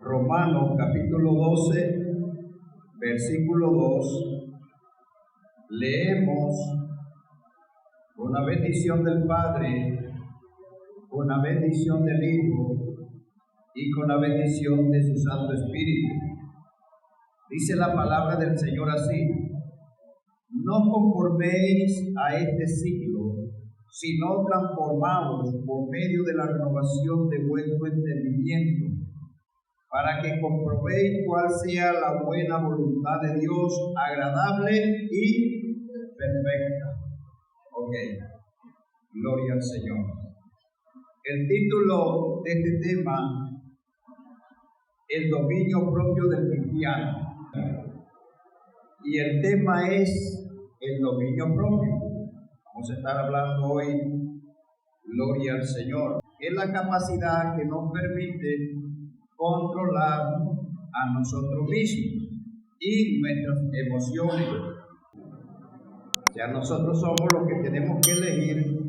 Romanos capítulo 12, versículo 2, leemos: con la bendición del Padre, con la bendición del Hijo y con la bendición de su Santo Espíritu. Dice la palabra del Señor así: no conforméis a este siglo, sino transformaos por medio de la renovación de vuestro entendimiento, para que comprobéis cuál sea la buena voluntad de Dios, agradable y perfecta. Ok, gloria al Señor. El título de este tema: el dominio propio del cristiano. Y el tema es el dominio propio. Vamos a estar hablando hoy, gloria al Señor. Es la capacidad que nos permite controlar a nosotros mismos y nuestras emociones. O sea, nosotros somos los que tenemos que elegir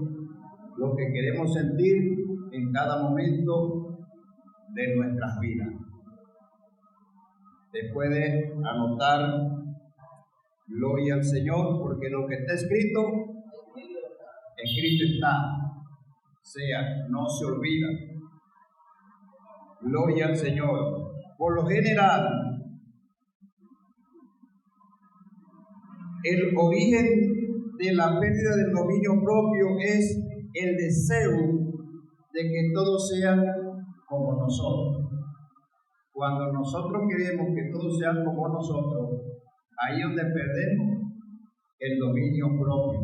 lo que queremos sentir en cada momento de nuestras vidas. Te puede anotar, gloria al Señor, porque lo que está escrito está. O sea, no se olvida. Gloria al Señor. Por lo general, el origen de la pérdida del dominio propio es el deseo de que todos sean como nosotros. Cuando nosotros queremos que todos sean como nosotros, ahí es donde perdemos el dominio propio.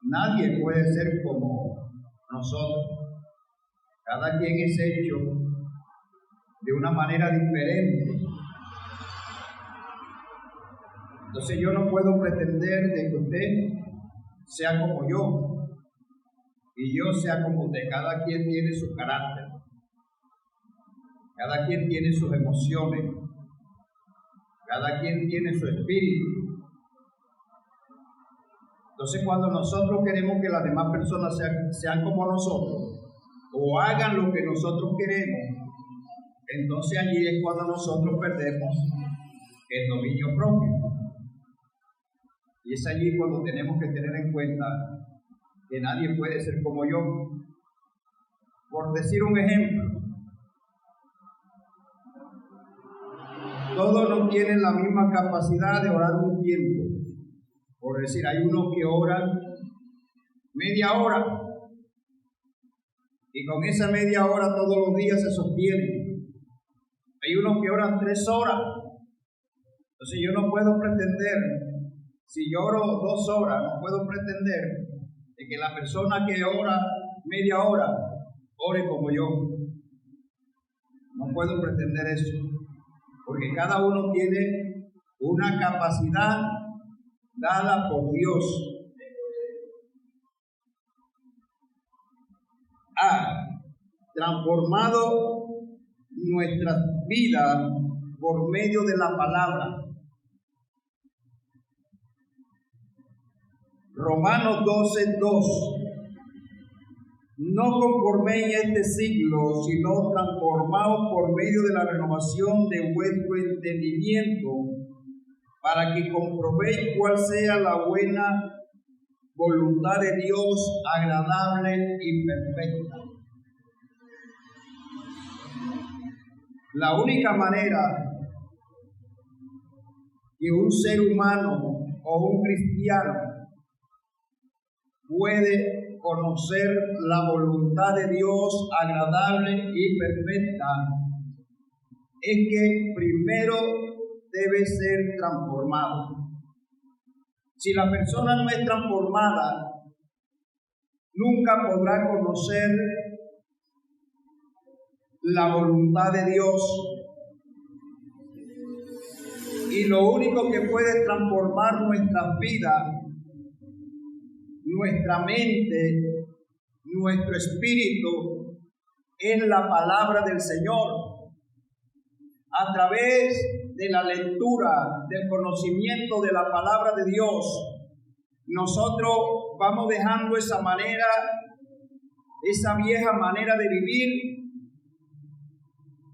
Nadie puede ser como nosotros. Cada quien es hecho de una manera diferente. Entonces yo no puedo pretender de que usted sea como yo y yo sea como usted. Cada quien tiene su carácter, cada quien tiene sus emociones, cada quien tiene su espíritu. Entonces cuando nosotros queremos que las demás personas sean como nosotros o hagan lo que nosotros queremos, entonces allí es cuando nosotros perdemos el dominio propio. Y es allí cuando tenemos que tener en cuenta que nadie puede ser como yo. Por decir un ejemplo, todos no tienen la misma capacidad de orar un tiempo. Por decir, hay unos que oran media hora y con esa media hora todos los días se sostienen. Hay unos que oran 3 horas. Entonces yo no puedo pretender, si yo oro 2 horas, no puedo pretender de que la persona que ora media hora ore como yo. No puedo pretender eso, porque cada uno tiene una capacidad dada por Dios. Ha transformado nuestra vida por medio de la palabra. Romanos 12:2. No conforméis a este siglo, sino transformaos por medio de la renovación de vuestro entendimiento, para que comprobéis cuál sea la buena voluntad de Dios, agradable y perfecta. La única manera que un ser humano o un cristiano puede conocer la voluntad de Dios agradable y perfecta es que primero debe ser transformado. Si la persona no es transformada, nunca podrá conocer la voluntad de Dios. Y lo único que puede transformar nuestras vidas, nuestra mente, nuestro espíritu, es la palabra del Señor. A través de la lectura, del conocimiento de la palabra de Dios, nosotros vamos dejando esa manera, esa vieja manera de vivir,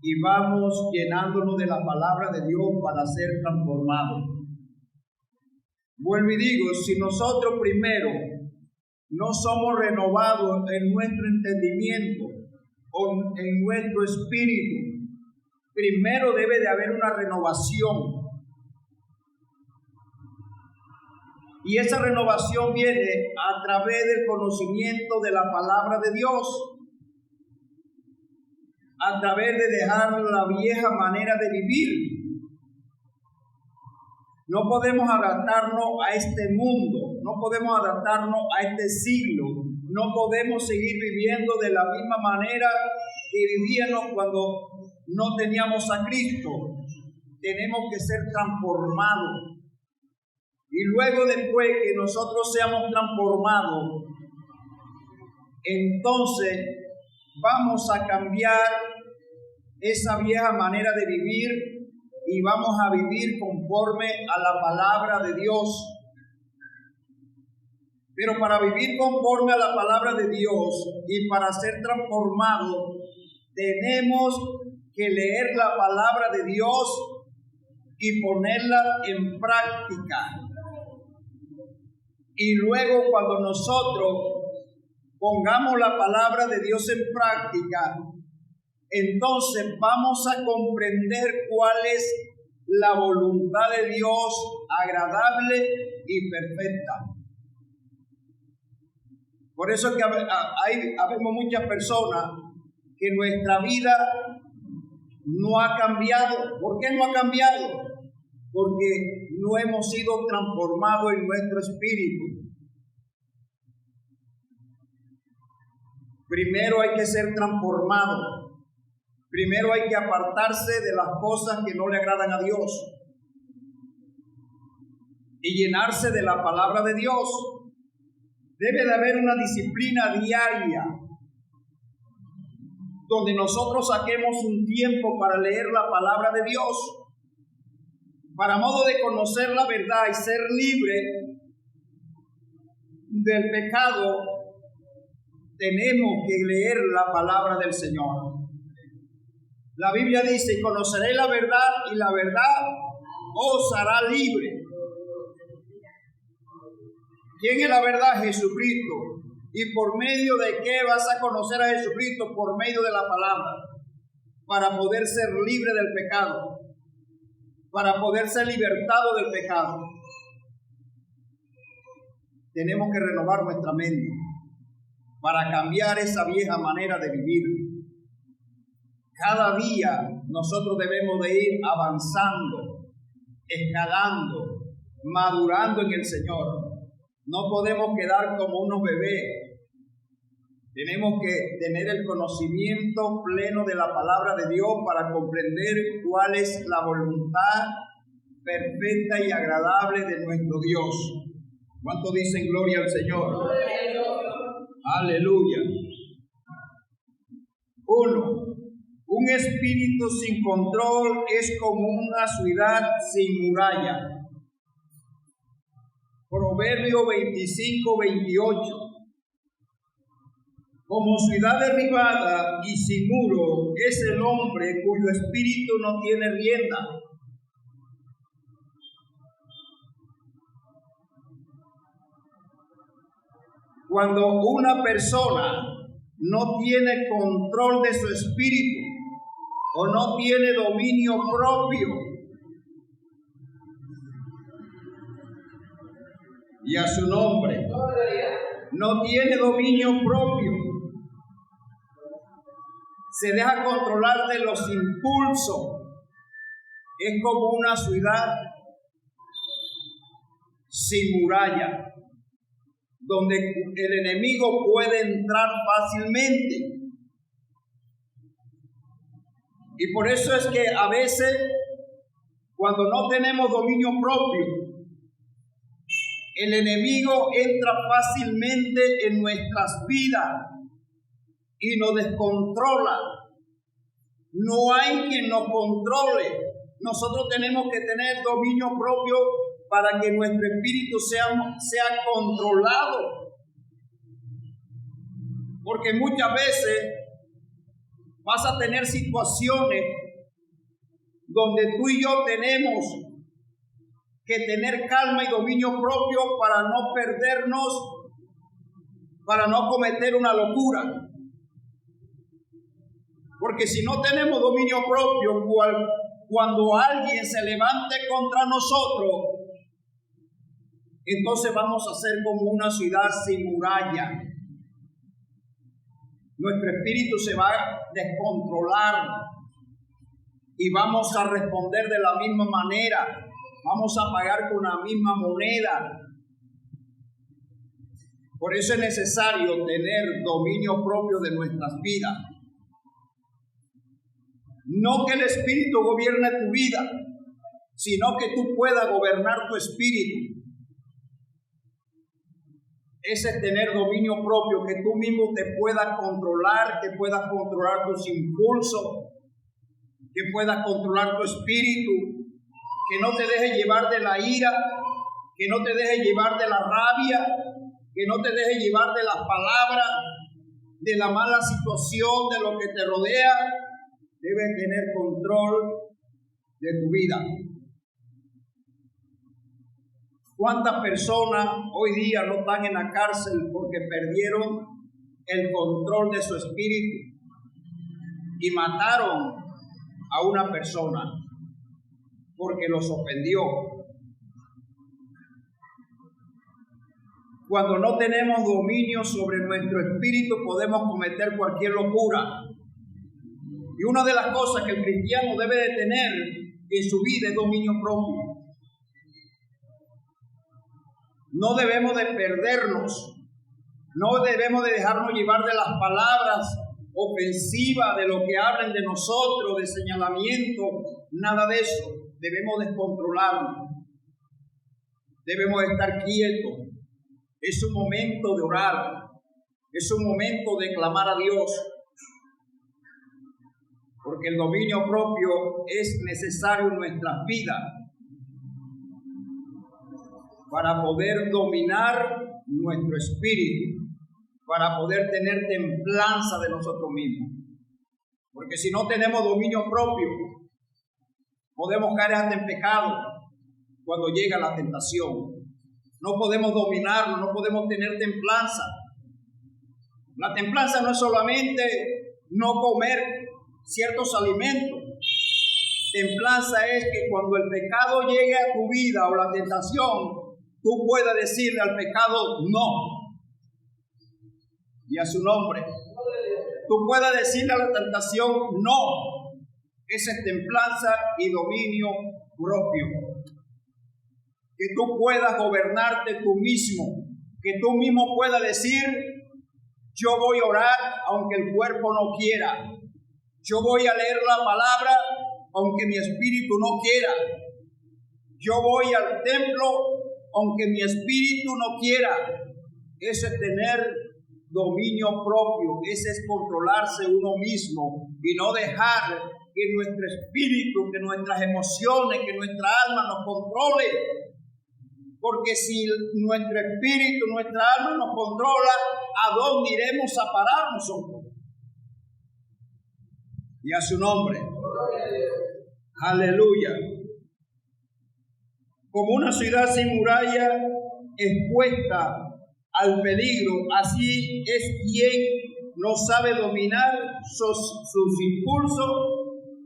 y vamos llenándonos de la palabra de Dios para ser transformados. Vuelvo y digo, si nosotros primero no somos renovados en nuestro entendimiento o en nuestro espíritu, primero debe de haber una renovación. Y esa renovación viene a través del conocimiento de la palabra de Dios, a través de dejar la vieja manera de vivir. No podemos adaptarnos a este mundo, no podemos adaptarnos a este siglo, no podemos seguir viviendo de la misma manera que vivíamos cuando no teníamos a Cristo. Tenemos que ser transformados. Y luego después que nosotros seamos transformados, entonces vamos a cambiar esa vieja manera de vivir y vamos a vivir conforme a la palabra de Dios. Pero para vivir conforme a la palabra de Dios y para ser transformados, tenemos que leer la palabra de Dios y ponerla en práctica. Y luego cuando nosotros pongamos la palabra de Dios en práctica, entonces vamos a comprender cuál es la voluntad de Dios agradable y perfecta. Por eso es que habemos muchas personas que nuestra vida no ha cambiado. ¿Por qué no ha cambiado? Porque no hemos sido transformados en nuestro espíritu. Primero hay que ser transformado. Primero hay que apartarse de las cosas que no le agradan a Dios y llenarse de la palabra de Dios. Debe de haber una disciplina diaria donde nosotros saquemos un tiempo para leer la palabra de Dios, para modo de conocer la verdad y ser libre del pecado. Tenemos que leer la palabra del Señor. La Biblia dice: conoceré la verdad y la verdad os hará libre. ¿Quién es la verdad? Jesucristo. ¿Y por medio de qué vas a conocer a Jesucristo? Por medio de la palabra, para poder ser libre del pecado, para poder ser libertado del pecado. Tenemos que renovar nuestra mente para cambiar esa vieja manera de vivir. Cada día nosotros debemos de ir avanzando, escalando, madurando en el Señor. No podemos quedar como unos bebés. Tenemos que tener el conocimiento pleno de la palabra de Dios para comprender cuál es la voluntad perfecta y agradable de nuestro Dios. ¿Cuántos dicen gloria al Señor? Aleluya. 1. Un espíritu sin control es como una ciudad sin muralla. Proverbio 25-28. Como ciudad derribada y sin muro es el hombre cuyo espíritu no tiene rienda. Cuando una persona no tiene control de su espíritu o no tiene dominio propio, y a su nombre, no tiene dominio propio, se deja controlar de los impulsos, es como una ciudad sin muralla, donde el enemigo puede entrar fácilmente. Y por eso es que a veces, cuando no tenemos dominio propio, el enemigo entra fácilmente en nuestras vidas y nos descontrola. No hay quien nos controle. Nosotros tenemos que tener dominio propio para que nuestro espíritu sea controlado. Porque muchas veces vas a tener situaciones donde tú y yo tenemos que tener calma y dominio propio para no perdernos, para no cometer una locura. Porque si no tenemos dominio propio, cuando alguien se levante contra nosotros, entonces vamos a ser como una ciudad sin muralla. Nuestro espíritu se va a descontrolar y vamos a responder de la misma manera. Vamos a pagar con la misma moneda. Por eso es necesario tener dominio propio de nuestras vidas. No que el espíritu gobierne tu vida, sino que tú puedas gobernar tu espíritu. Ese es tener dominio propio, que tú mismo te puedas controlar, que puedas controlar tus impulsos, que puedas controlar tu espíritu, que no te dejes llevar de la ira, que no te dejes llevar de la rabia, que no te dejes llevar de las palabras, de la mala situación, de lo que te rodea. Debes tener control de tu vida. ¿Cuántas personas hoy día no están en la cárcel porque perdieron el control de su espíritu y mataron a una persona porque los ofendió? Cuando no tenemos dominio sobre nuestro espíritu, podemos cometer cualquier locura. Y una de las cosas que el cristiano debe de tener en su vida es dominio propio. No debemos de perdernos, no debemos de dejarnos llevar de las palabras ofensivas, de lo que hablen de nosotros, de señalamiento, nada de eso. Debemos descontrolarnos, debemos estar quietos. Es un momento de orar, es un momento de clamar a Dios, porque el dominio propio es necesario en nuestras vidas para poder dominar nuestro espíritu, para poder tener templanza de nosotros mismos. Porque si no tenemos dominio propio, podemos caer hasta en pecado cuando llega la tentación. No podemos dominarlo, no podemos tener templanza. La templanza no es solamente no comer ciertos alimentos. Templanza es que cuando el pecado llegue a tu vida o la tentación, tú puedas decirle al pecado no. Y a su nombre. Tú puedas decirle a la tentación no. Esa es templanza y dominio propio. Que tú puedas gobernarte tú mismo. Que tú mismo puedas decir, yo voy a orar aunque el cuerpo no quiera. Yo voy a leer la palabra aunque mi espíritu no quiera. Yo voy al templo aunque mi espíritu no quiera. Eso es tener dominio propio. Ese es controlarse uno mismo y no dejar que nuestro espíritu, que nuestras emociones, que nuestra alma nos controle. Porque si nuestro espíritu, nuestra alma nos controla, ¿a dónde iremos a parar nosotros? Y a su nombre. Aleluya. Como una ciudad sin muralla expuesta al peligro, así es quien no sabe dominar sus impulsos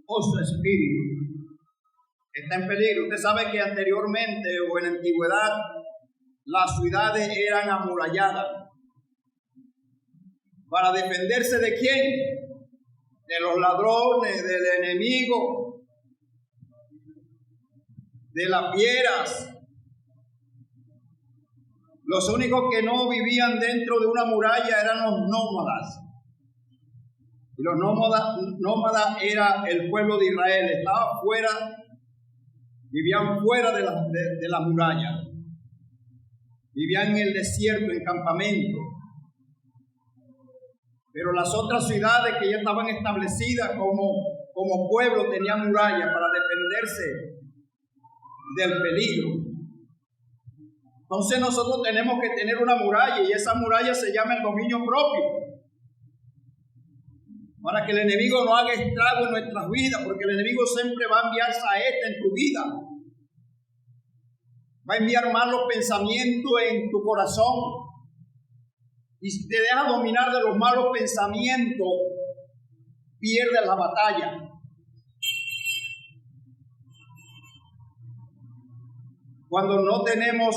o su espíritu. Está en peligro. Usted sabe que anteriormente o en la antigüedad las ciudades eran amuralladas. ¿Para defenderse de quién? De los ladrones, del enemigo, de las fieras. Los únicos que no vivían dentro de una muralla eran los nómadas. Y los nómadas era el pueblo de Israel. Estaba fuera, vivían fuera de la muralla. Vivían en el desierto, en campamento. Pero las otras ciudades que ya estaban establecidas como pueblo tenían muralla para defenderse del peligro. Entonces nosotros tenemos que tener una muralla y esa muralla se llama el dominio propio. para que el enemigo no haga estrago en nuestras vidas, porque el enemigo siempre va a enviar saeta en tu vida. Va a enviar malos pensamientos en tu corazón. Y si te dejas dominar de los malos pensamientos, pierdes la batalla. Cuando no tenemos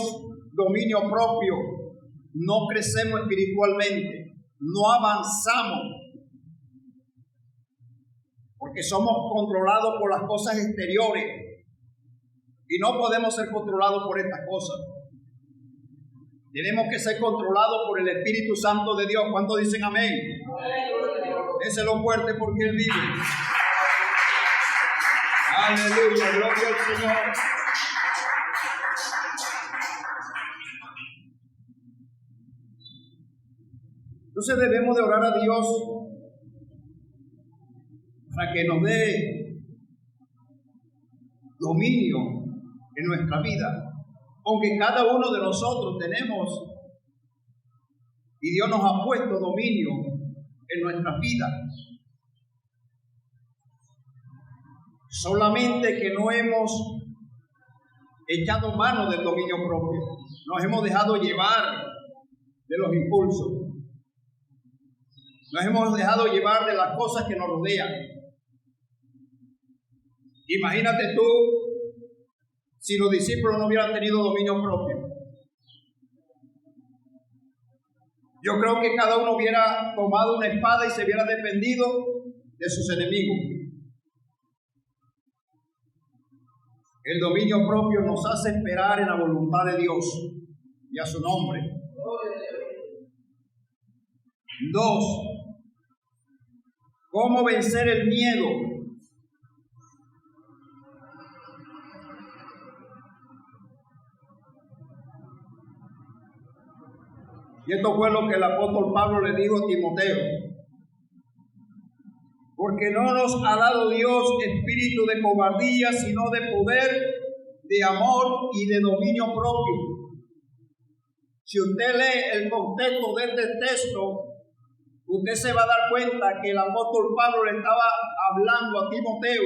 dominio propio, no crecemos espiritualmente, no avanzamos, porque somos controlados por las cosas exteriores y no podemos ser controlados por estas cosas. Tenemos que ser controlados por el Espíritu Santo de Dios. ¿Cuántos dicen amén? Déselo fuerte porque Él vive. Aleluya, gloria al Señor. Entonces debemos de orar a Dios para que nos dé dominio en nuestra vida. Aunque cada uno de nosotros tenemos y Dios nos ha puesto dominio en nuestras vidas. Solamente que no hemos echado mano del dominio propio. Nos hemos dejado llevar de los impulsos. Nos hemos dejado llevar de las cosas que nos rodean. Imagínate tú si los discípulos no hubieran tenido dominio propio. Yo creo que cada uno hubiera tomado una espada y se hubiera defendido de sus enemigos. El dominio propio nos hace esperar en la voluntad de Dios y a su nombre. 2. ¿Cómo vencer el miedo? Y esto fue lo que el apóstol Pablo le dijo a Timoteo. Porque no nos ha dado Dios espíritu de cobardía, sino de poder, de amor y de dominio propio. Si usted lee el contexto de este texto, usted se va a dar cuenta que el apóstol Pablo le estaba hablando a Timoteo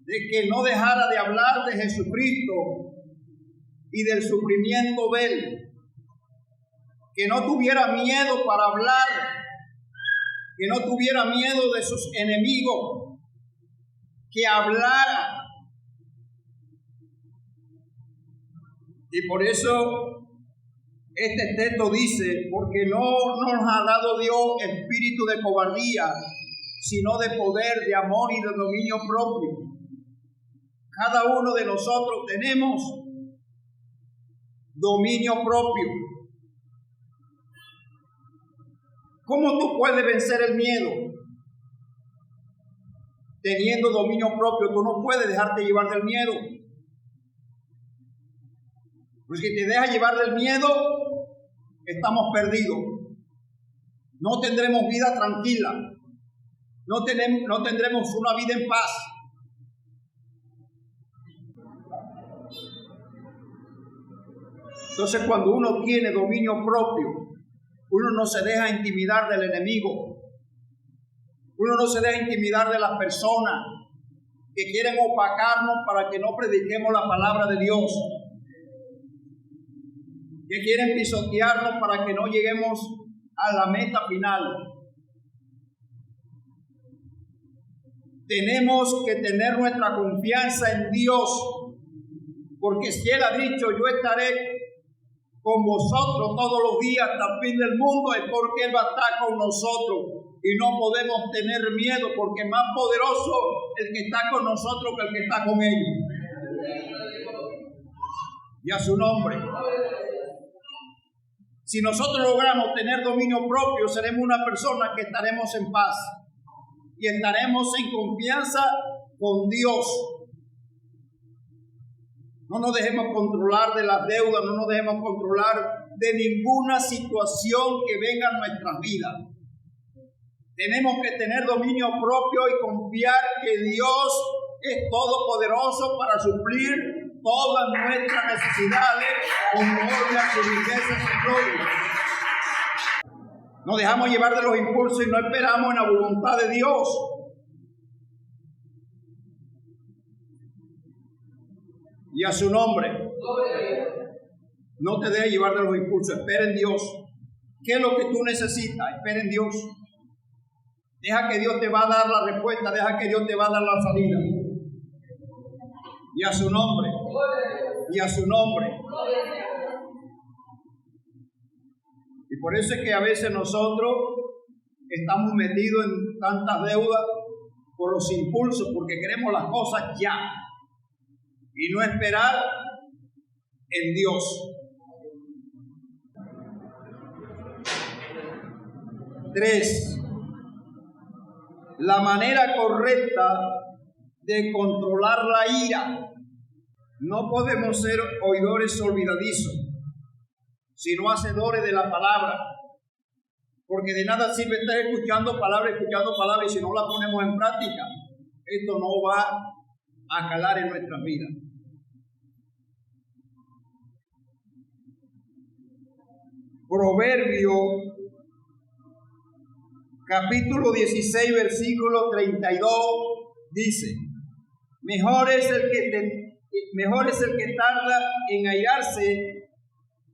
de que no dejara de hablar de Jesucristo y del sufrimiento de Él. Que no tuviera miedo para hablar, que no tuviera miedo de sus enemigos, que hablara. Y por eso este texto dice, porque no nos ha dado Dios espíritu de cobardía, sino de poder, de amor y de dominio propio. Cada uno de nosotros tenemos dominio propio. ¿Cómo tú puedes vencer el miedo? Teniendo dominio propio, tú no puedes dejarte llevar del miedo. Pues si te dejas llevar del miedo, estamos perdidos. No tendremos vida tranquila. No tendremos una vida en paz. Entonces, cuando uno tiene dominio propio, uno no se deja intimidar del enemigo. Uno no se deja intimidar de las personas que quieren opacarnos para que no prediquemos la palabra de Dios. Que quieren pisotearnos para que no lleguemos a la meta final. Tenemos que tener nuestra confianza en Dios, porque si Él ha dicho, yo estaré con vosotros todos los días hasta el fin del mundo, es porque Él va a estar con nosotros y no podemos tener miedo, porque es más poderoso el que está con nosotros que el que está con ellos. Y a su nombre. Si nosotros logramos tener dominio propio, seremos una persona que estaremos en paz y estaremos en confianza con Dios. No nos dejemos controlar de las deudas, no nos dejemos controlar de ninguna situación que venga en nuestras vidas. Tenemos que tener dominio propio y confiar que Dios es todopoderoso para suplir todas nuestras necesidades conforme a su riqueza y gloria. Nos dejamos llevar de los impulsos y no esperamos en la voluntad de Dios. Y a su nombre. No te dejes llevar de los impulsos, espera en Dios. ¿Qué es lo que tú necesitas? Espera en Dios. Deja que Dios te va a dar la respuesta, deja que Dios te va a dar la salida. Y a su nombre. Y a su nombre. Y por eso es que a veces nosotros estamos metidos en tantas deudas por los impulsos, porque queremos las cosas ya. Y no esperar en Dios. 3. La manera correcta de controlar la ira. No podemos ser oidores olvidadizos, sino hacedores de la palabra. Porque de nada sirve estar escuchando palabra, y si no la ponemos en práctica, esto no va a calar en nuestras vidas. Proverbio capítulo 16, versículo 32 dice: mejor es el que tarda en airarse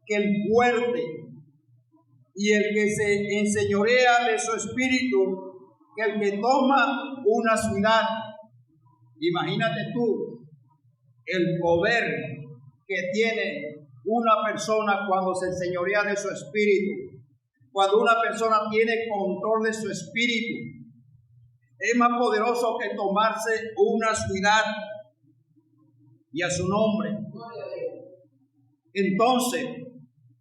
que el fuerte, y el que se enseñorea de su espíritu que el que toma una ciudad. Imagínate tú el poder que tiene una persona cuando se enseñorea de su espíritu. Cuando una persona tiene control de su espíritu, es más poderoso que tomarse una ciudad. Y a su nombre. Entonces,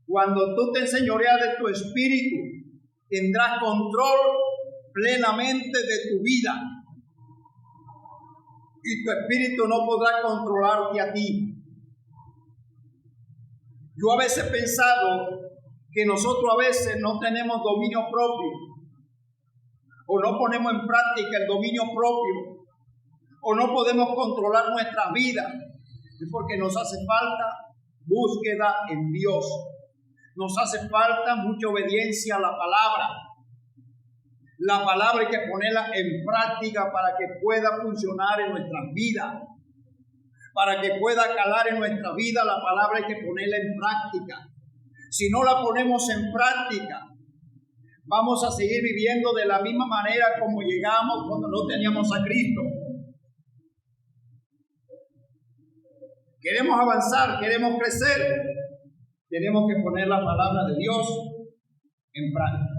cuando tú te enseñoreas de tu espíritu, tendrás control plenamente de tu vida. Y tu espíritu no podrá controlarte a ti. Yo a veces he pensado que nosotros a veces no tenemos dominio propio, o no ponemos en práctica el dominio propio, o no podemos controlar nuestra vida. Es porque nos hace falta búsqueda en Dios. Nos hace falta mucha obediencia a la palabra. La palabra hay que ponerla en práctica para que pueda funcionar en nuestras vidas. Para que pueda calar en nuestra vida, la palabra hay que ponerla en práctica. Si no la ponemos en práctica, vamos a seguir viviendo de la misma manera como llegamos cuando no teníamos a Cristo. Queremos avanzar, queremos crecer. Tenemos que poner la palabra de Dios en práctica.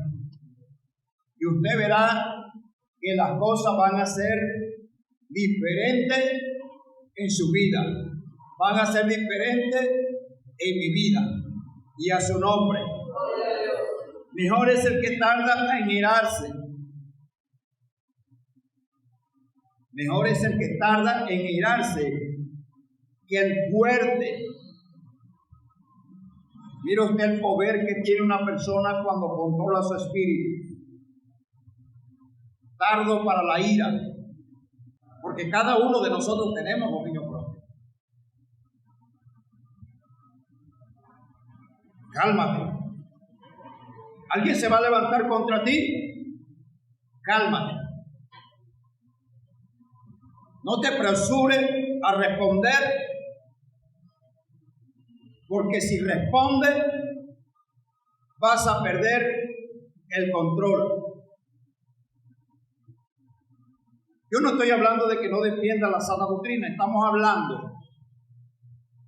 Y usted verá que las cosas van a ser diferentes en su vida. Van a ser diferentes en mi vida. Y a su nombre. Mejor es el que tarda en irarse. Mejor es el que tarda en irarse que el fuerte. Mira usted el poder que tiene una persona cuando controla su espíritu. Tardo para la ira. Porque cada uno de nosotros tenemos dominio propio. Cálmate. ¿Alguien se va a levantar contra ti? Cálmate. No te apresures a responder, porque si respondes vas a perder el control. Yo no estoy hablando de que no defienda la sana doctrina, estamos hablando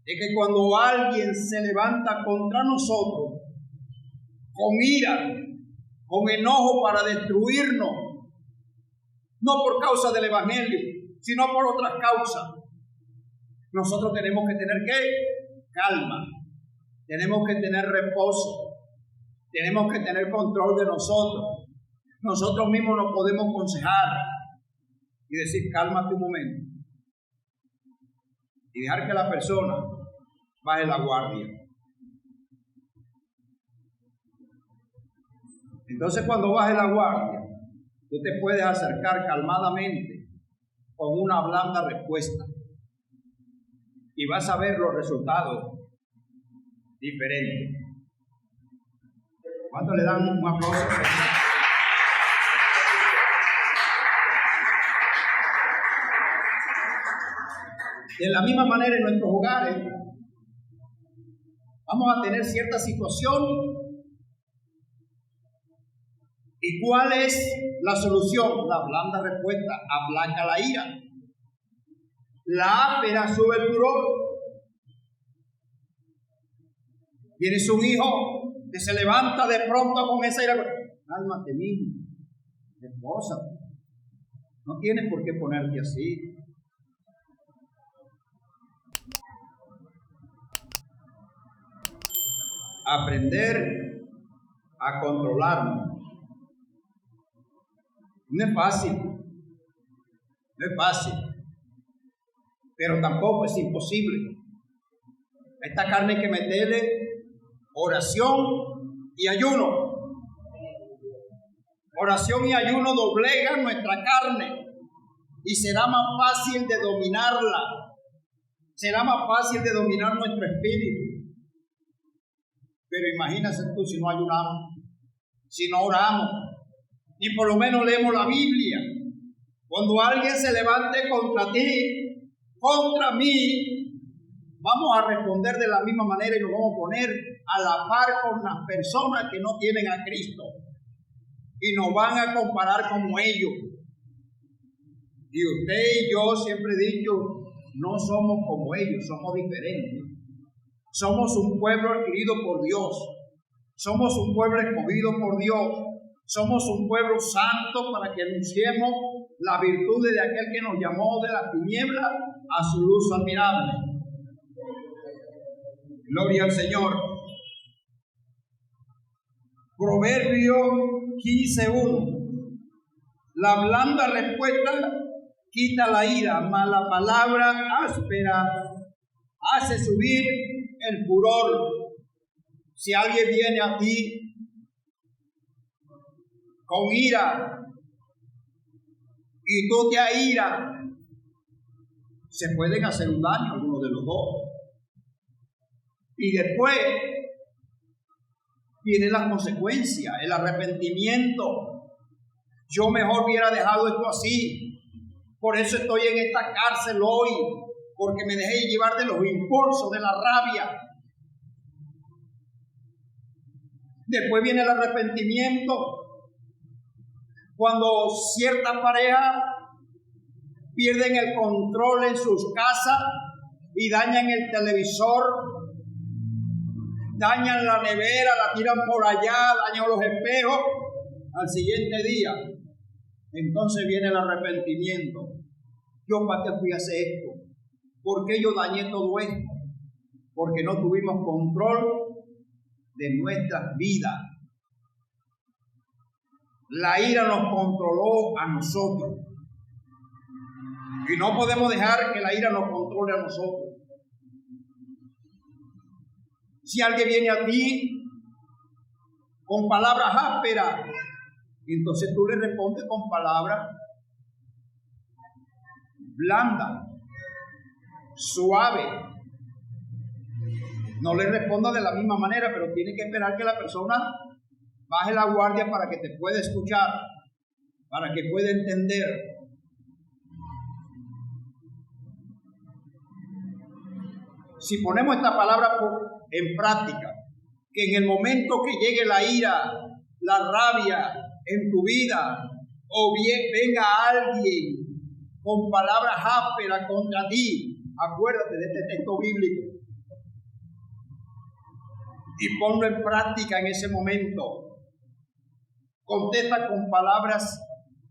de que cuando alguien se levanta contra nosotros con ira, con enojo para destruirnos, no por causa del evangelio, sino por otras causas, nosotros tenemos que tener ¿qué? Calma, tenemos que tener reposo, tenemos que tener control de nosotros. Nosotros mismos nos podemos aconsejar y decir, cálmate un momento, y dejar que la persona baje la guardia. Entonces, cuando baje la guardia, tú te puedes acercar calmadamente con una blanda respuesta y vas a ver los resultados diferentes. ¿Cuánto le dan un aplauso? De la misma manera en nuestros hogares vamos a tener cierta situación. ¿Y cuál es la solución? La blanda respuesta aplaca la ira. La áspera sube el furor. Tienes un hijo que se levanta de pronto con esa ira. Cálmate, niño, esposa. No tienes por qué ponerte así. Aprender a controlarnos. No es fácil. No es fácil. Pero tampoco es imposible. A esta carne hay que meterle oración y ayuno. Oración y ayuno doblegan nuestra carne y será más fácil de dominarla. Será más fácil de dominar nuestro espíritu. Pero imagínate tú si no ayunamos, si no oramos, y por lo menos leemos la Biblia. Cuando alguien se levante contra ti, contra mí, vamos a responder de la misma manera y nos vamos a poner a la par con las personas que no tienen a Cristo. Y nos van a comparar como ellos. Y usted y yo siempre he dicho, no somos como ellos, somos diferentes. Somos un pueblo adquirido por Dios. Somos un pueblo escogido por Dios. Somos un pueblo santo para que anunciemos la virtud de aquel que nos llamó de la tiniebla a su luz admirable. Gloria al Señor. Proverbio 15:1. La blanda respuesta quita la ira, mas la palabra áspera hace subir el furor. Si alguien viene a ti con ira y tú te airas, se pueden hacer un daño a alguno de los dos. Y después vienen las consecuencias, el arrepentimiento. Yo mejor hubiera dejado esto así. Por eso estoy en esta cárcel hoy, porque me dejé llevar de los impulsos, de la rabia. Después viene el arrepentimiento. Cuando ciertas parejas pierden el control en sus casas y dañan el televisor, dañan la nevera, la tiran por allá, dañan los espejos, al siguiente día, entonces viene el arrepentimiento. Yo para qué fui a hacer esto, ¿por qué yo dañé todo esto? Porque no tuvimos control de nuestras vidas. La ira nos controló a nosotros. Y no podemos dejar que la ira nos controle a nosotros. Si alguien viene a ti con palabras ásperas, entonces tú le respondes con palabras blandas, suaves. No le respondas de la misma manera, pero tiene que esperar que la persona baje la guardia para que te pueda escuchar, para que pueda entender. Si ponemos esta palabra en práctica, que en el momento que llegue la ira, la rabia en tu vida, o bien venga alguien con palabras ásperas contra ti, acuérdate de este texto bíblico y ponlo en práctica en ese momento. Contesta con palabras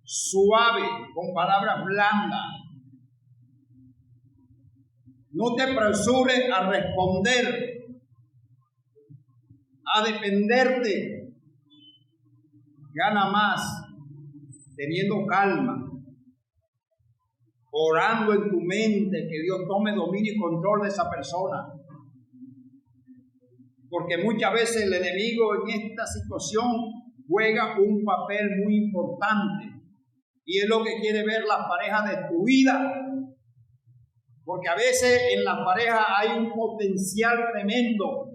suaves, con palabras blandas. No te apresures a responder, a defenderte. Gana más teniendo calma, orando en tu mente que Dios tome dominio y control de esa persona. Porque muchas veces el enemigo en esta situación juega un papel muy importante y es lo que quiere ver las parejas destruidas, porque a veces en las parejas hay un potencial tremendo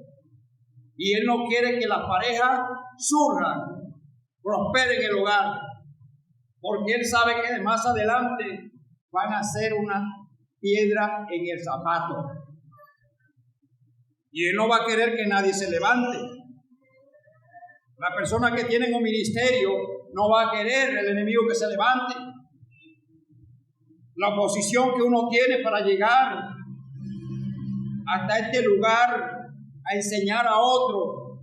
Y Él no quiere que las parejas surjan, prosperen el hogar, porque Él sabe que de más adelante van a ser una piedra en el zapato. Y Él no va a querer que nadie se levante. La persona que tiene un ministerio no va a querer el enemigo que se levante. La oposición que uno tiene para llegar hasta este lugar a enseñar a otro,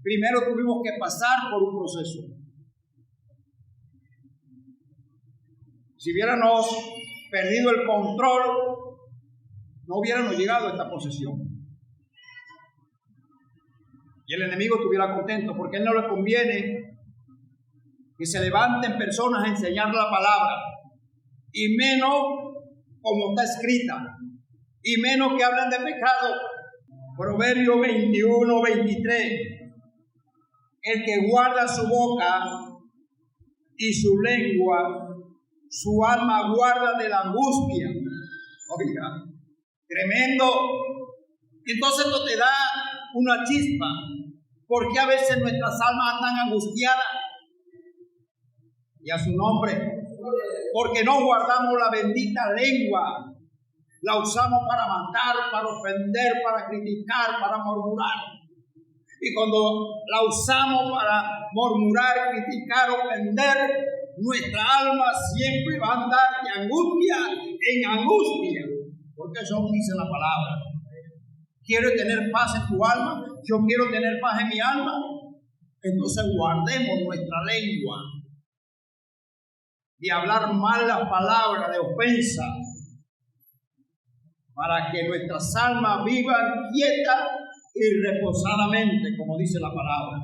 primero tuvimos que pasar por un proceso. Si hubiéramos perdido el control, no hubiéramos llegado a esta posición. Y el enemigo estuviera contento, porque a él no le conviene que se levanten personas a enseñar la palabra, y menos como está escrita, y menos que hablen de pecado. Proverbio 21, 23. El que guarda su boca y su lengua, su alma guarda de la angustia. Oiga, tremendo. Entonces esto te da una chispa, porque a veces nuestras almas andan angustiadas. Y a su nombre, porque no guardamos la bendita lengua. La usamos para matar, para ofender, para criticar, para murmurar. Y cuando la usamos para murmurar, criticar, ofender, nuestra alma siempre va a andar de angustia en angustia. Porque eso dice la palabra. ¿Quieres tener paz en tu alma? Yo quiero tener paz en mi alma. Entonces guardemos nuestra lengua de hablar malas palabras de ofensa, para que nuestras almas vivan quietas y reposadamente, como dice la palabra.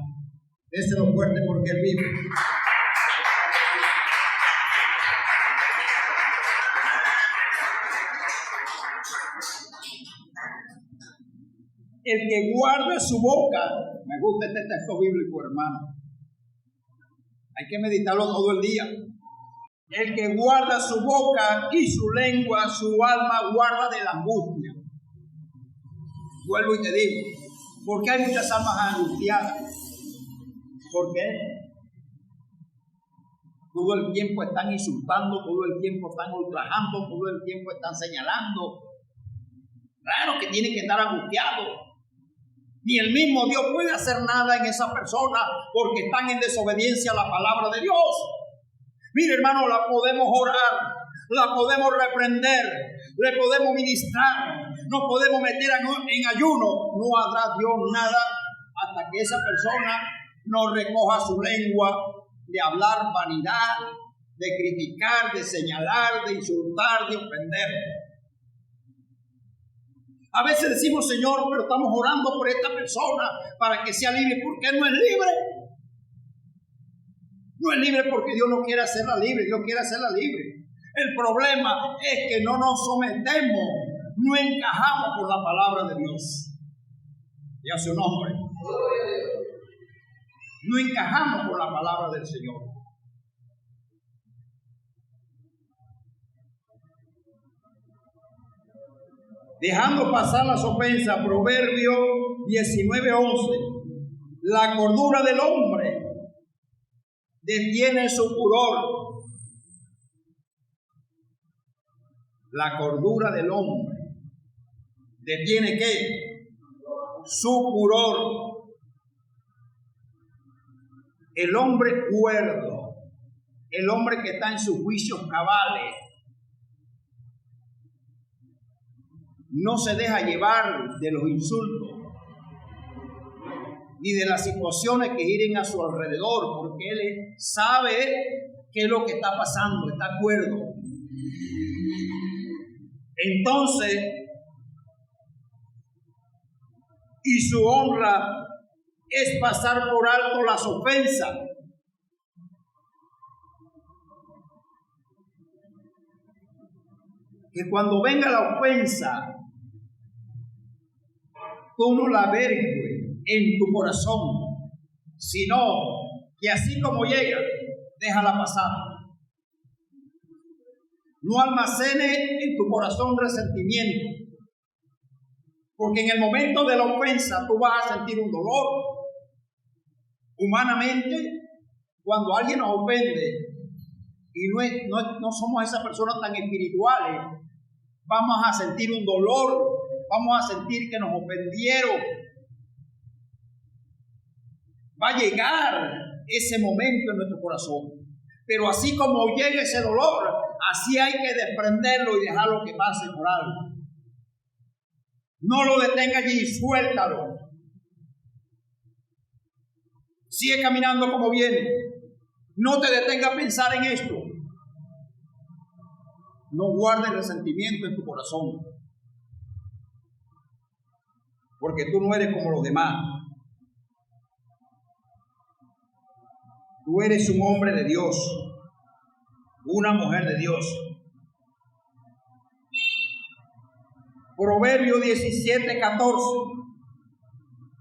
Déselo fuerte porque Él vive. El que guarde su boca, me gusta este texto bíblico, hermano. Hay que meditarlo todo el día. El que guarda su boca y su lengua, su alma guarda de la angustia. Vuelvo y te digo, ¿por qué hay muchas almas angustiadas? ¿Por qué? Todo el tiempo están insultando, todo el tiempo están ultrajando, todo el tiempo están señalando. Claro que tienen que estar angustiados. Ni el mismo Dios puede hacer nada en esa persona porque están en desobediencia a la palabra de Dios. Mire, hermano, la podemos orar, la podemos reprender, le podemos ministrar, nos podemos meter en ayuno. No hará Dios nada hasta que esa persona no recoja su lengua de hablar vanidad, de criticar, de señalar, de insultar, de ofender. A veces decimos, Señor, pero estamos orando por esta persona para que sea libre. ¿Por qué no es libre? No es libre porque Dios no quiere hacerla libre, Dios quiere hacerla libre. El problema es que no nos sometemos, no encajamos con la palabra de Dios. Y a su nombre. No encajamos con la palabra del Señor. Dejando pasar las ofensas, Proverbio 19:11. La cordura del hombre detiene su furor. La cordura del hombre detiene ¿qué? Su furor. El hombre cuerdo, el hombre que está en sus juicios cabales, no se deja llevar de los insultos ni de las situaciones que giren a su alrededor, porque él sabe qué es lo que está pasando, está cuerdo. Entonces, y su honra es pasar por alto las ofensas. Que cuando venga la ofensa, tú no la vergües en tu corazón, sino que así como llega, déjala pasar. No almacenes en tu corazón resentimiento. Porque en el momento de la ofensa tú vas a sentir un dolor. Humanamente, cuando alguien nos ofende y no somos esas personas tan espirituales, vamos a sentir un dolor, vamos a sentir que nos ofendieron. Va a llegar ese momento en nuestro corazón. Pero así como llega ese dolor, así hay que desprenderlo y dejarlo que pase por algo. No lo detenga allí, suéltalo. Sigue caminando como viene. No te detenga a pensar en esto. No guardes resentimiento en tu corazón. Porque tú no eres como los demás. Tú eres un hombre de Dios, una mujer de Dios. Proverbio 17:14.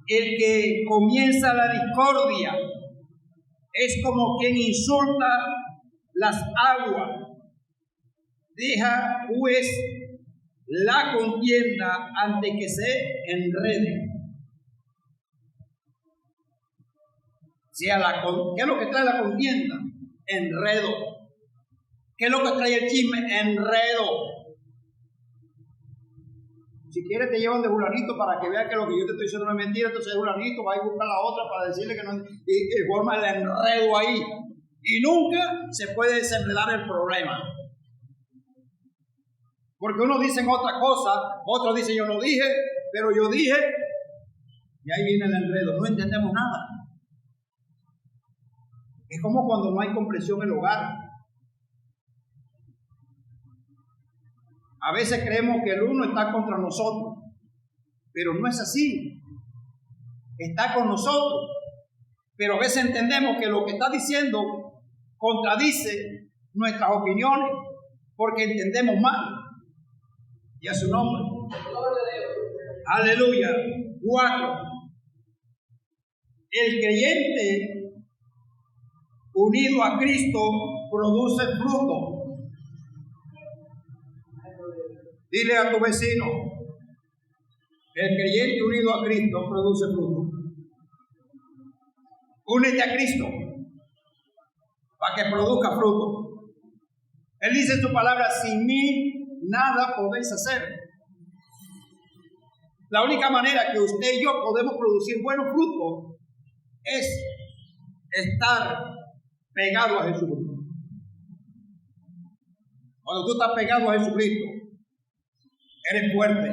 El que comienza la discordia es como quien insulta las aguas. Deja pues la contienda antes que se enrede. ¿Qué es lo que trae la contienda? Enredo. ¿Qué es lo que trae el chisme? Enredo. Si quieres te llevan de fulanito para que vea que lo que yo te estoy diciendo no es mentira, entonces fulanito va a buscar a la otra para decirle que no, y forma el enredo ahí. Y nunca se puede desenredar el problema. Porque unos dicen otra cosa, otros dicen yo no dije, pero yo dije, y ahí viene el enredo, no entendemos nada. Es como cuando no hay comprensión en el hogar. A veces creemos que el uno está contra nosotros, pero no es así. Está con nosotros, pero a veces entendemos que lo que está diciendo contradice nuestras opiniones porque entendemos mal. Y a su nombre. Aleluya. 4. El creyente unido a Cristo produce fruto. Dile a tu vecino, el creyente unido a Cristo produce fruto. Únete a Cristo para que produzca fruto. Él dice en su palabra, sin mí nada podéis hacer. La única manera que usted y yo podemos producir buenos frutos es estar pegado a Jesucristo. Cuando tú estás pegado a Jesucristo, eres fuerte.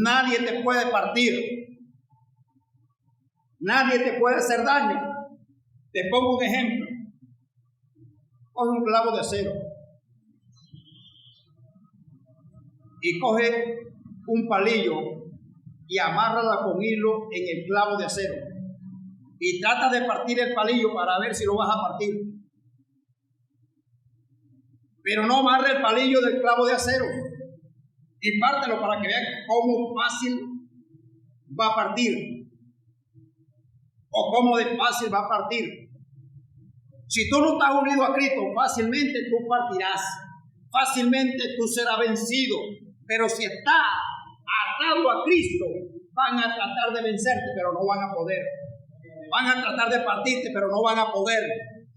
Nadie te puede partir. Nadie te puede hacer daño. Te pongo un ejemplo. Coge un clavo de acero y coge un palillo y amárrala con hilo en el clavo de acero y trata de partir el palillo para ver si lo vas a partir. Pero no amarre el palillo del clavo de acero y pártelo para que vean cómo fácil va a partir o cómo de fácil va a partir. Si tú no estás unido a Cristo, fácilmente tú partirás, fácilmente tú serás vencido. Pero si estás atado a Cristo, van a tratar de vencerte, pero no van a poder. Van a tratar de partirte, pero no van a poder,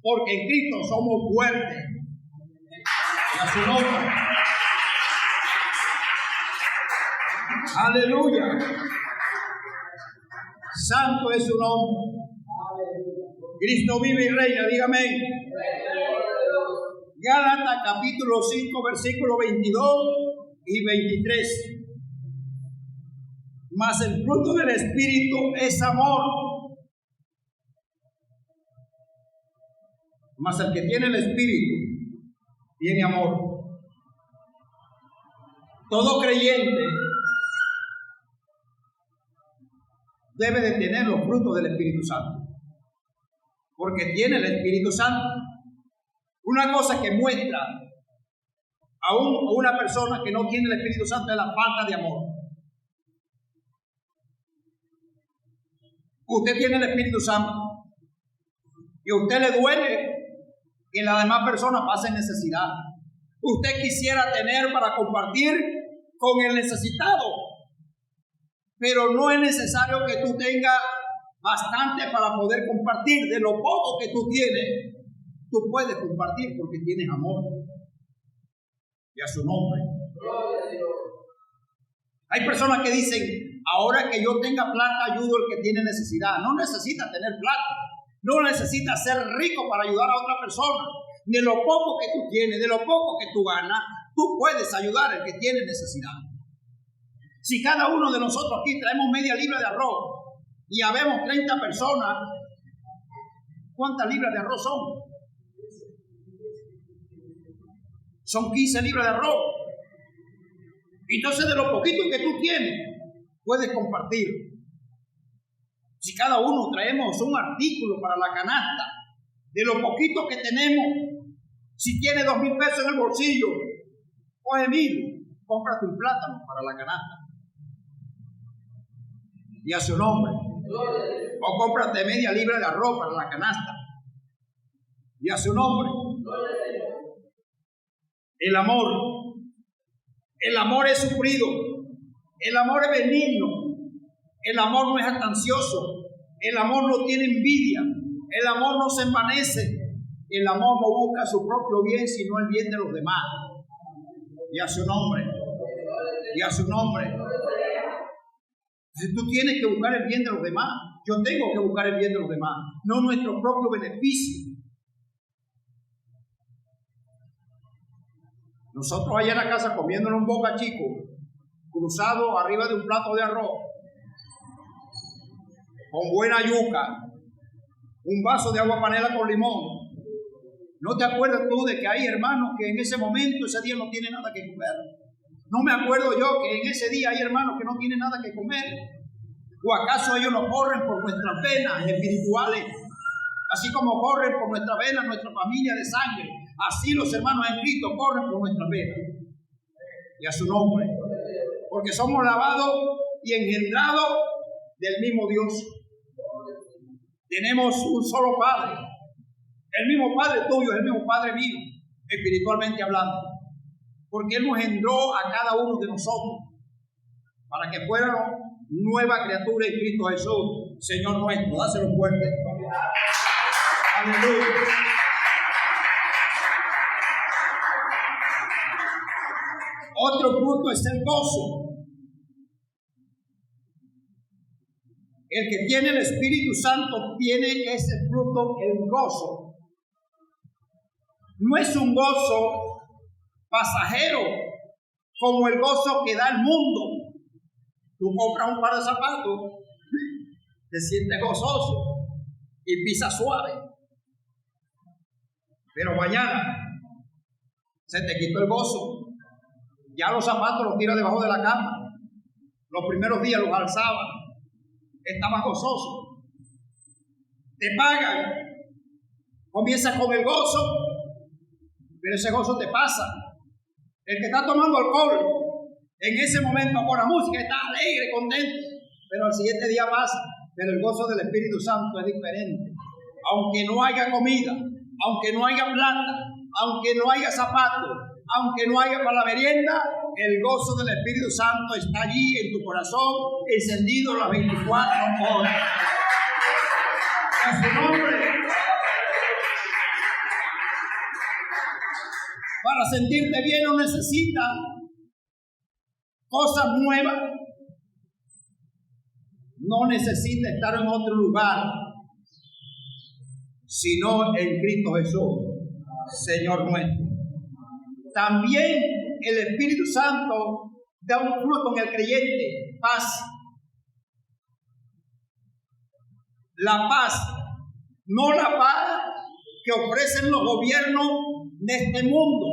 porque en Cristo somos fuertes. A su nombre. Aleluya. Santo es su nombre. Cristo vive y reina, dígame. Gálatas capítulo 5, versículo 22 y 23. Mas el fruto del Espíritu es amor. Mas el que tiene el Espíritu tiene amor. Todo creyente debe de tener los frutos del Espíritu Santo, porque tiene el Espíritu Santo. Una cosa que muestra a una persona que no tiene el Espíritu Santo es la falta de amor. Usted tiene el Espíritu Santo y a usted le duele que las demás personas pasen necesidad. usted quisiera tener para compartir con el necesitado. Pero no es necesario que tú tengas bastante para poder compartir. De lo poco que tú tienes, tú puedes compartir porque tienes amor. Y a su nombre. Hay personas que dicen, ahora que yo tenga plata, ayudo al que tiene necesidad. No necesitas tener plata. No necesitas ser rico para ayudar a otra persona. De lo poco que tú tienes, de lo poco que tú ganas, tú puedes ayudar al que tiene necesidad. Si cada uno de nosotros aquí traemos media libra de arroz y habemos 30 personas, ¿cuántas libras de arroz son? Son 15 libras de arroz. Entonces, de lo poquito que tú tienes, puedes compartir. Si cada uno traemos un artículo para la canasta, de lo poquito que tenemos, si tienes 2,000 pesos en el bolsillo, coge 1,000, cómprate un plátano para la canasta. Y a su nombre. O cómprate media libra de arroz para la canasta. Y a su nombre. El amor. El amor es sufrido. El amor es benigno. El amor no es jactancioso. El amor no tiene envidia. El amor no se envanece. El amor no busca su propio bien, sino el bien de los demás. Y a su nombre. Y a su nombre. Tú tienes que buscar el bien de los demás. Yo tengo que buscar el bien de los demás, no nuestro propio beneficio. Nosotros allá en la casa comiéndonos un boca chico, cruzado arriba de un plato de arroz, con buena yuca, un vaso de agua panela con limón. ¿No te acuerdas tú de que hay hermanos que en ese momento, ese día no tienen nada que comer? ¿No me acuerdo yo que en ese día hay hermanos que no tienen nada que comer? ¿O acaso ellos no corren por nuestras venas espirituales? Así como corren por nuestras venas nuestra familia de sangre, así los hermanos en Cristo corren por nuestras venas. Y a su nombre. Porque somos lavados y engendrados del mismo Dios. Tenemos un solo Padre. El mismo Padre tuyo es el mismo Padre mío, espiritualmente hablando. Porque Él nos engendró a cada uno de nosotros para que fuéramos nueva criatura en Cristo Jesús, Señor nuestro. Dáselo fuerte. Aleluya. Otro fruto es el gozo. El que tiene el Espíritu Santo tiene ese fruto, el gozo. No es un gozo pasajero como el gozo que da el mundo. Tú compras un par de zapatos, te sientes gozoso y pisas suave. Pero mañana se te quitó el gozo. Ya los zapatos los tiras debajo de la cama. Los primeros días los alzabas. Estabas gozoso. Te pagan. Comienzas con el gozo, pero ese gozo te pasa. El que está tomando alcohol, en ese momento con la música está alegre, contento, pero al siguiente día pasa. Pero el gozo del Espíritu Santo es diferente. Aunque no haya comida, aunque no haya plata, aunque no haya zapatos, aunque no haya para la merienda, el gozo del Espíritu Santo está allí en tu corazón, encendido las 24 horas. A su nombre. Para sentirte bien no necesitas cosas nuevas. No necesitas estar en otro lugar, sino en Cristo Jesús, Señor nuestro. También el Espíritu Santo da un fruto en el creyente: paz. La paz, no la paz que ofrecen los gobiernos de este mundo.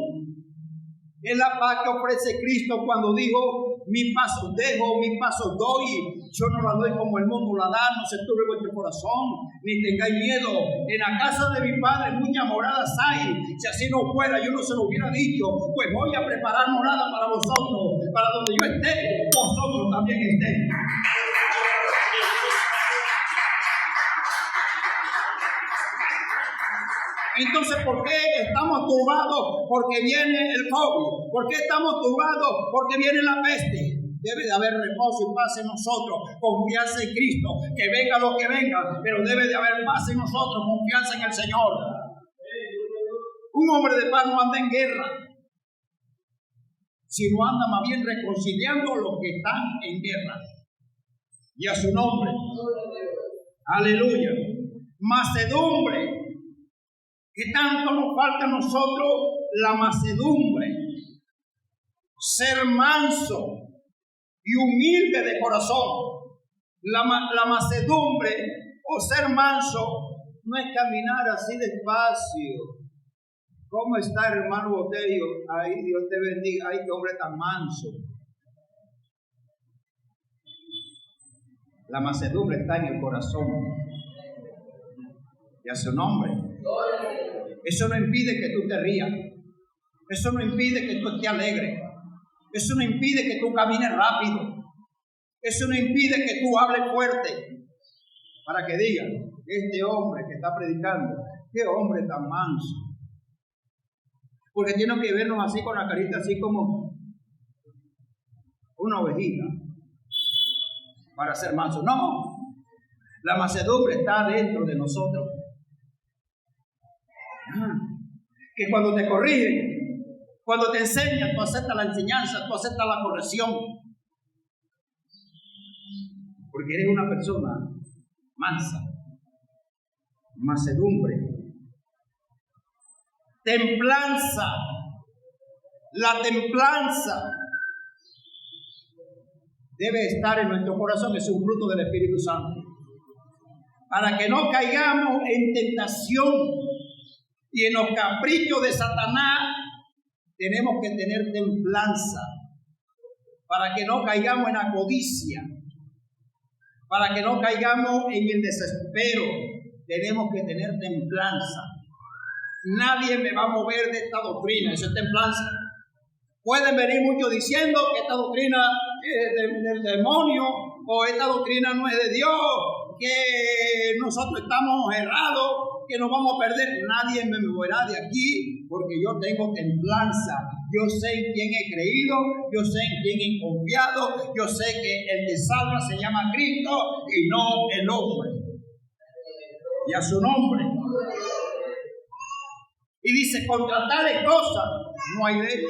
Es la paz que ofrece Cristo cuando dijo: mi paz os dejo, mi paz os doy. Yo no la doy como el mundo la da. No se turbe vuestro corazón, ni tengáis miedo. En la casa de mi Padre muchas moradas hay. Si así no fuera, yo no se lo hubiera dicho. Pues voy a preparar morada para vosotros, para donde yo esté, vosotros también estéis. Entonces, ¿por qué estamos turbados? Porque viene el COVID. ¿Por qué estamos turbados? Porque viene la peste. Debe de haber reposo y paz en nosotros, confianza en Cristo, que venga lo que venga, pero debe de haber paz en nosotros, confianza en el Señor. Un hombre de paz no anda en guerra, sino anda más bien reconciliando a los que están en guerra. Y a su nombre. Aleluya. Mansedumbre. ¿Qué tanto nos falta a nosotros la mansedumbre? Ser manso y humilde de corazón. La mansedumbre o ser manso no es caminar así despacio. ¿Cómo está, hermano Botello? Ay, Dios te bendiga. Ay, qué hombre tan manso. La mansedumbre está en el corazón. Y a su nombre. Eso no impide que tú te rías. Eso no impide que tú estés alegre. Eso no impide que tú camines rápido. Eso no impide que tú hables fuerte. Para que digan, este hombre que está predicando, qué hombre tan manso. Porque tiene que vernos así con la carita, así como una ovejita, para ser manso. No, la mansedumbre está dentro de nosotros. Que cuando te corrigen, cuando te enseñan, tú aceptas la enseñanza, tú aceptas la corrección. Porque eres una persona mansa. Mansedumbre. Templanza. La templanza debe estar en nuestro corazón, es un fruto del Espíritu Santo. Para que no caigamos en tentación y en los caprichos de Satanás, tenemos que tener templanza. Para que no caigamos en la codicia, para que no caigamos en el desespero, tenemos que tener templanza. Nadie me va a mover de esta doctrina, eso es templanza. Pueden venir muchos diciendo que esta doctrina es del demonio, o esta doctrina no es de Dios, que nosotros estamos errados, que nos vamos a perder. Nadie me moverá de aquí, porque yo tengo templanza. Yo sé en quién he creído, yo sé en quién he confiado, yo sé que el que salva se llama Cristo y no el hombre. Y a su nombre. Y dice, contra tales cosas no hay ley.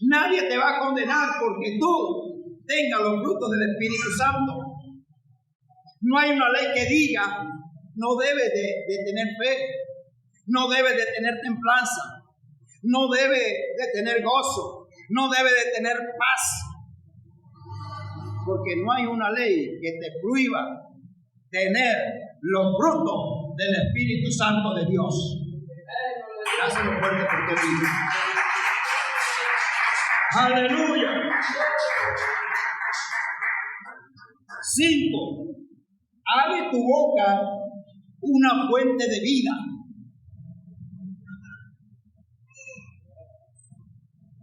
Nadie te va a condenar porque tú tengas los frutos del Espíritu Santo. No hay una ley que diga, no debes de tener fe, no debes de tener templanza, no debes de tener gozo, no debes de tener paz. Porque no hay una ley que te prohíba tener los frutos del Espíritu Santo de Dios. Gracias fuerte por tu vida. Aleluya. 5. Abre tu boca una fuente de vida.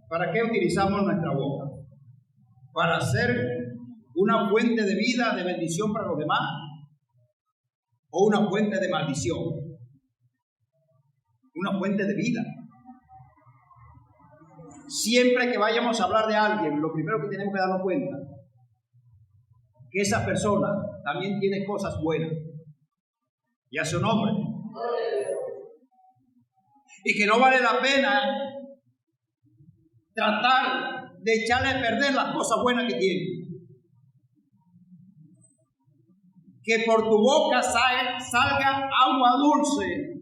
¿Para qué utilizamos nuestra boca? ¿Para ser una fuente de vida, de bendición para los demás? ¿O una fuente de maldición? Una fuente de vida. Siempre que vayamos a hablar de alguien, lo primero que tenemos que darnos cuenta que esa persona también tiene cosas buenas. Y a su nombre. Y que no vale la pena tratar de echarle a perder las cosas buenas que tiene. Que por tu boca salga agua dulce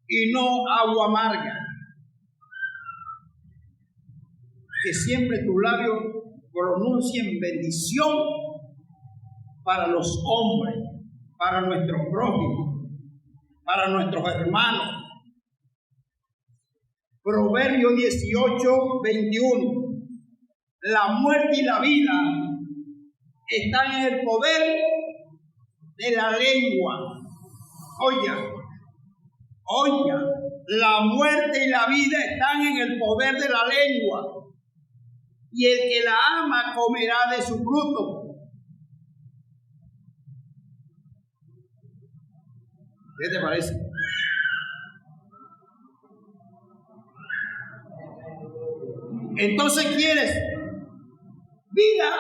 y no agua amarga. Que siempre tus labios pronuncien bendición para los hombres, para nuestros prójimos, para nuestros hermanos. Proverbio 18:21. La muerte y la vida están en el poder de la lengua. Oiga, la muerte y la vida están en el poder de la lengua. Y el que la ama comerá de su fruto. ¿Qué te parece? Entonces, ¿quieres vida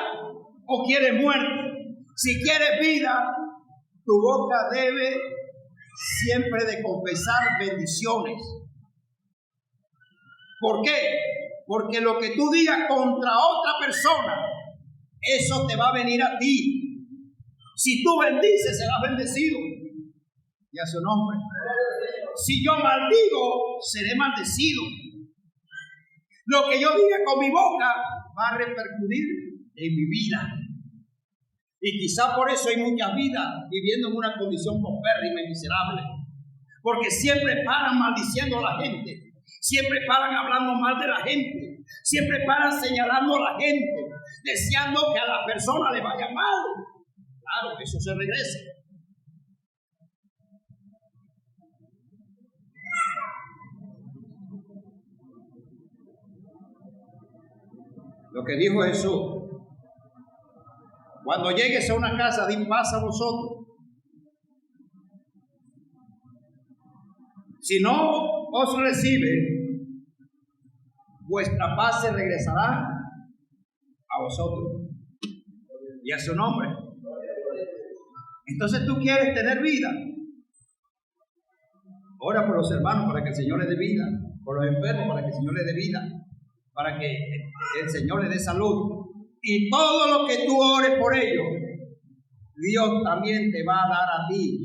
o quieres muerte? Si quieres vida, tu boca debe siempre de confesar bendiciones. ¿Por qué? Porque lo que tú digas contra otra persona, eso te va a venir a ti. Si tú bendices, serás bendecido. Y a su nombre. Si yo maldigo, seré maldecido. Lo que yo diga con mi boca va a repercutir en mi vida. Y quizá por eso hay muchas vidas viviendo en una condición paupérrima y miserable. Porque siempre paran maldiciendo a la gente. Siempre paran hablando mal de la gente. Siempre paran señalando a la gente. Deseando que a la persona le vaya mal. Claro, eso se regresa. Lo que dijo Jesús: cuando llegues a una casa, di paz a vosotros. Si no os recibe, vuestra paz se regresará a vosotros y a su nombre. Entonces, tú quieres tener vida. Ora por los hermanos para que el Señor les dé vida, por los enfermos para que el Señor les dé vida, para que el Señor les dé salud. Y todo lo que tú ores por ellos, Dios también te va a dar a ti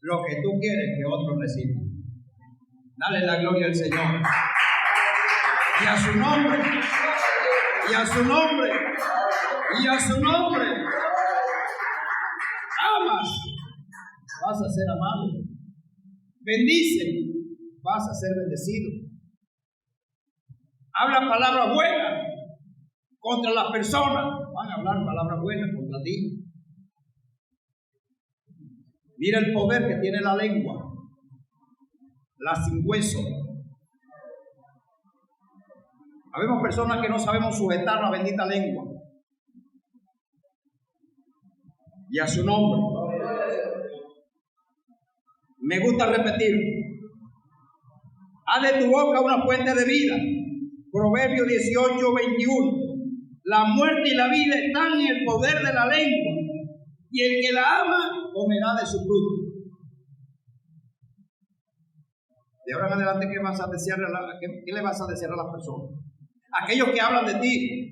lo que tú quieres que otros reciban. Dale la gloria al Señor. Y a su nombre. Y a su nombre. Y a su nombre. Amas, vas a ser amado. Bendice, vas a ser bendecido. Habla palabras buenas contra las personas, van a hablar palabras buenas contra ti. Mira el poder que tiene la lengua, la sin hueso. Habemos personas que no sabemos sujetar la bendita lengua. Y a su nombre. Me gusta repetir: haz de tu boca una fuente de vida. Proverbios 18:21. La muerte y la vida están en el poder de la lengua, y el que la ama comerá de su fruto. De ahora en adelante, ¿qué le vas a desear a las personas? Aquellos que hablan de ti,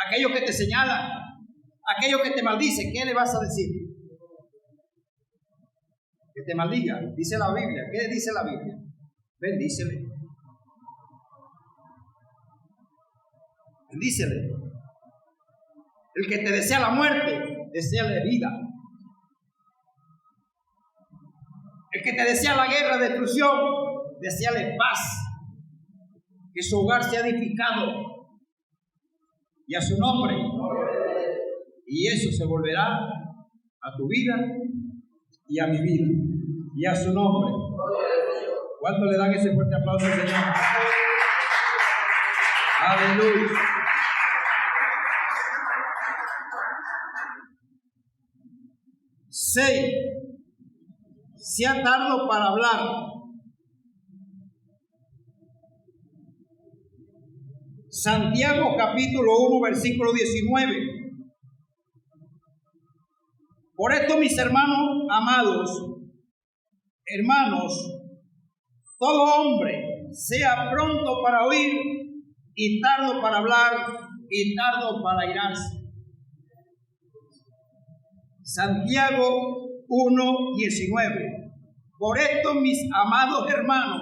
aquellos que te señalan, aquellos que te maldicen, ¿qué le vas a decir? Que te maldiga. Dice la Biblia. ¿Qué dice la Biblia? Bendícele. Bendícele. El que te desea la muerte, deséale vida. El que te desea la guerra, destrucción, deséale paz. Que su hogar sea edificado. Y a su nombre. Y eso se volverá a tu vida y a mi vida. Y a su nombre. ¿Cuánto le dan ese fuerte aplauso al Señor? Aleluya. Seis. Sea tardo para hablar. Santiago capítulo 1 versículo 19. Por esto, mis hermanos amados, hermanos, todo hombre sea pronto para oír y tardo para hablar y tardo para airarse. Santiago 1:19. Por esto, mis amados hermanos,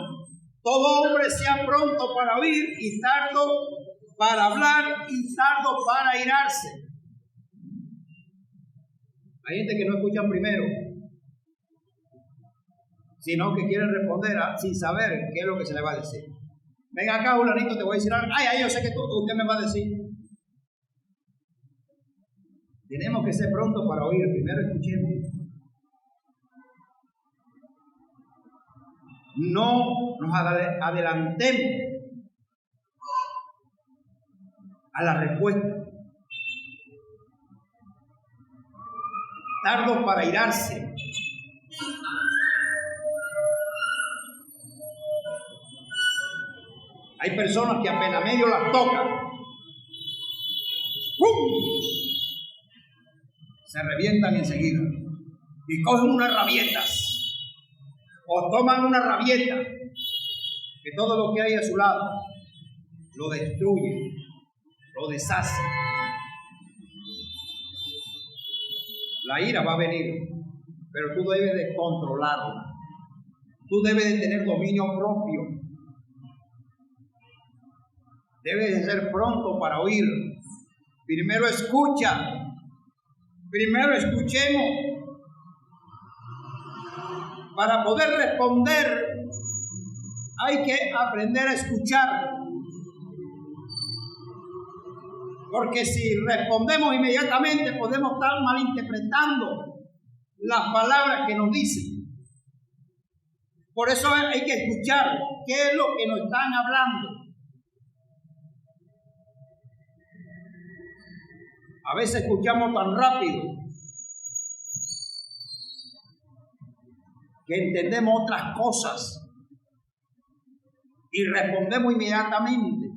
todo hombre sea pronto para oír y tardo para hablar y tardo para airarse. Hay gente que no escucha primero, sino que quieren responder sin saber qué es lo que se le va a decir. Venga acá, fulanito, te voy a decir algo. Ay, yo sé que usted me va a decir. Tenemos que ser prontos para oír. Primero escuchemos. No nos adelantemos a la respuesta. Tardo para airarse. Hay personas que apenas medio las tocan, ¡pum!, se revientan enseguida y cogen unas rabietas o toman una rabieta que todo lo que hay a su lado lo destruye, lo deshace. La ira va a venir, pero tú debes de controlarla. Tú debes de tener dominio propio. Debes de ser pronto para oír. Primero escucha. Primero escuchemos. Para poder responder hay que aprender a escuchar. Porque si respondemos inmediatamente podemos estar malinterpretando las palabras que nos dicen. Por eso hay que escuchar qué es lo que nos están hablando. A veces escuchamos tan rápido que entendemos otras cosas y respondemos inmediatamente.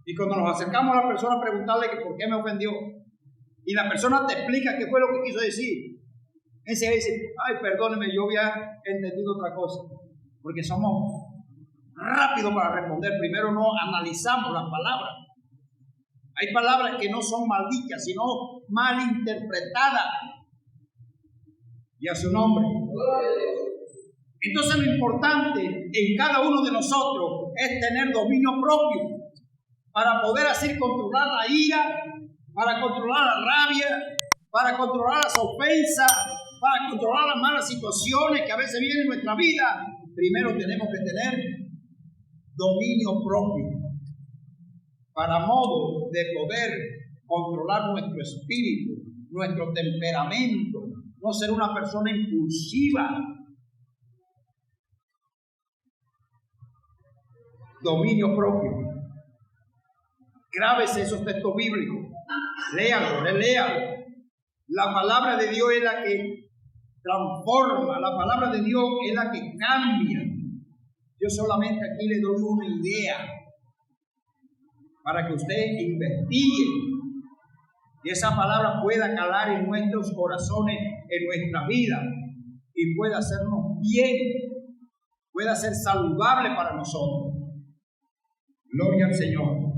Y cuando nos acercamos a la persona a preguntarle que por qué me ofendió, y la persona te explica qué fue lo que quiso decir, enseguida dice, ay, perdóneme, yo había entendido otra cosa. Porque somos rápidos para responder. Primero no analizamos las palabras. Hay palabras que no son maldichas, sino malinterpretadas. Y a su nombre. Entonces lo importante en cada uno de nosotros es tener dominio propio para poder así controlar la ira, para controlar la rabia, para controlar las ofensas, para controlar las malas situaciones que a veces vienen en nuestra vida. Primero tenemos que tener dominio propio para modo de poder controlar nuestro espíritu, nuestro temperamento, no ser una persona impulsiva. Dominio propio. Grábese esos textos bíblicos. Léalo, reléalo. La palabra de Dios es la que transforma. La palabra de Dios es la que cambia. Yo solamente aquí le doy una idea para que usted investigue y esa palabra pueda calar en nuestros corazones, en nuestra vida y pueda hacernos bien, pueda ser saludable para nosotros. Gloria al Señor.